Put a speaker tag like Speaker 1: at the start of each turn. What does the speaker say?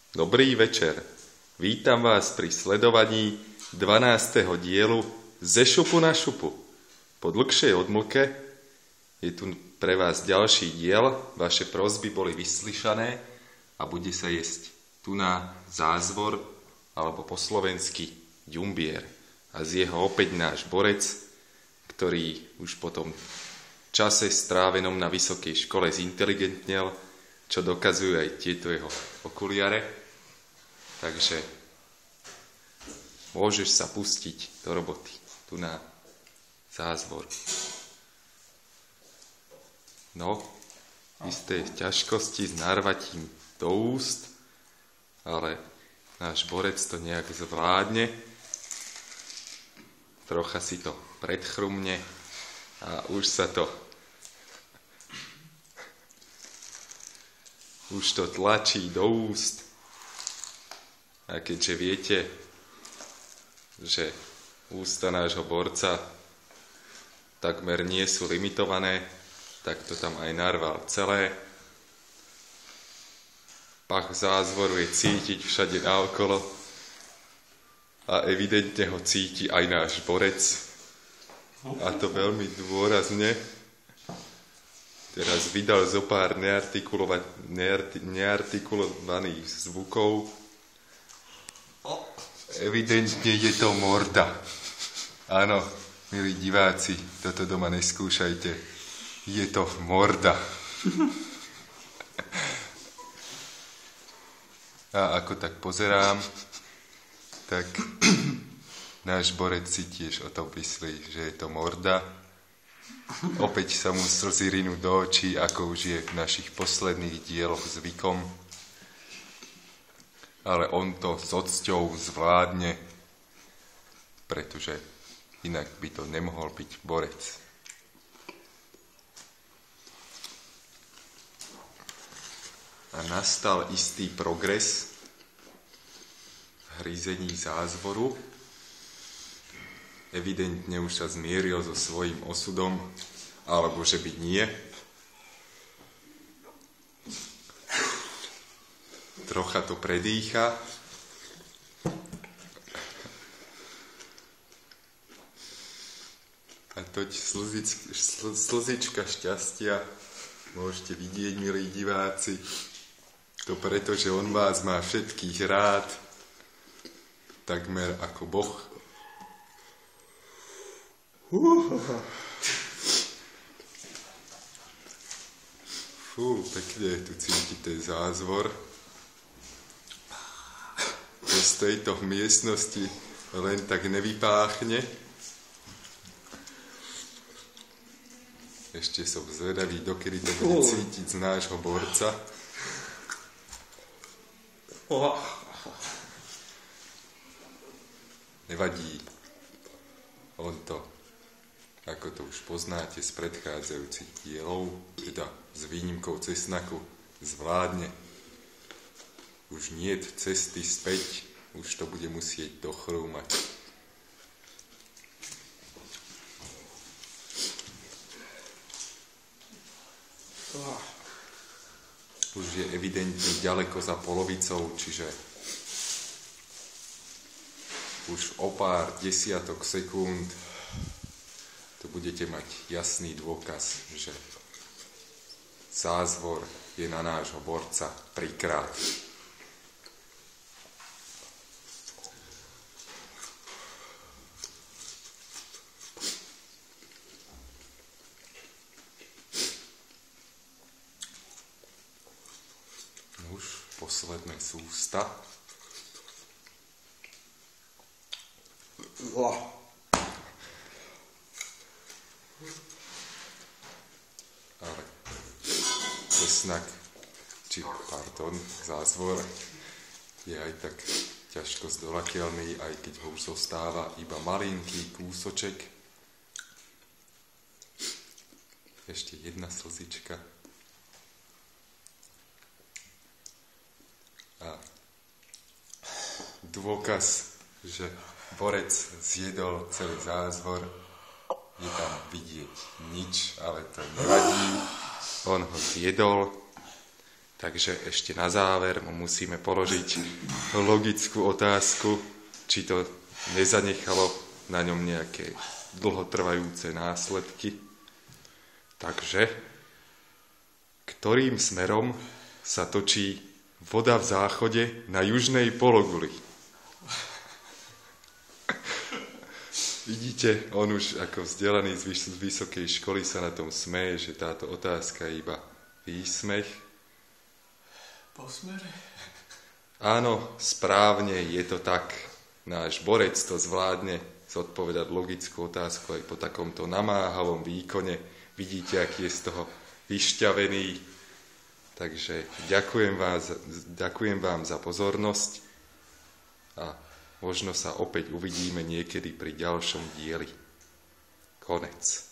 Speaker 1: Dobrý večer. Vítam vás pri sledovaní 12. dielu Ze šupu na šupu. Po dlhšej odmlke je tu pre vás ďalší diel. Vaše prosby boli vyslyšané a bude sa jesť tuná zázvor, alebo po slovensky ďumbier. A z jeho opäť náš borec, ktorý už po tom čase strávenom na vysokej škole zinteligentnel, čo dokazujú aj tieto jeho okuliare. Takže môžeš sa pustiť do roboty. Tu na zázvor. No, isté ťažkosti s narvatím do úst, ale náš borec to nejak zvládne. Trocha si to predchrumne a už to tlačí do úst. A keďže viete, že ústa nášho borca takmer nie sú limitované, tak to tam aj narval celé. Pach zázvoru je cítiť všade naokolo a evidentne ho cíti aj náš borec. A to veľmi dôrazne. Teraz vydal zo pár neartikulovaných zvukov. Evidentne je to morda. Áno, milí diváci, toto doma neskúšajte. Je to morda. A ako tak pozerám, tak náš borec si tiež o tom myslí, že je to morda. Opäť sa mu slzy rinú do očí, ako už je v našich posledných dieloch zvykom. Ale on to s ocťou zvládne, pretože inak by to nemohol byť borec. A nastal istý progres v hryzení zázvoru. Evidentne už sa zmieril so svojím osudom, alebo že by nie. Trocha to predýcha. A toť slzička šťastia môžete vidieť, milí diváci. To preto, že on vás má všetkých rád, takmer ako Boh. Fú, pekne tu cítite zázvor. To z tejto miestnosti len tak nevypáchne. Ešte som zvedavý, dokedy to bude cítiť z nášho borca. Nevadí. On to, ako to už poznáte z predchádzajúcich dielov, teda s výnimkou cesnaku, zvládne. Už niet cesty späť, už to bude musieť dochrúmať. Už je evidentne ďaleko za polovicou, čiže už o pár desiatok sekúnd tu budete mať jasný dôkaz, že zázvor je na nášho borca prikrát. Už posledné sústa. Ale cesnak, zázvor je aj tak ťažko zdolateľný, aj keď ho už zostáva iba malinký kúsoček. Ešte jedna slzička. A dôkaz, že borec zjedol celý zázvor, je tam vidieť nič, ale to nevadí. On ho zjedol Takže ešte na záver mu musíme položiť logickú otázku, či to nezanechalo na ňom nejaké dlhotrvajúce následky. Takže, ktorým smerom sa točí voda v záchode na južnej pologuli? Vidíte, on už ako vzdelaný z vysokej školy sa na tom smeje, že táto otázka je iba výsmech.
Speaker 2: Po smere?
Speaker 1: Áno, správne, je to tak. Náš borec to zvládne zodpovedať logickú otázku aj po takomto namáhavom výkone. Vidíte, aký je z toho vyšťavený. Takže ďakujem vám za pozornosť a možno sa opäť uvidíme niekedy pri ďalšom dieli. Konec.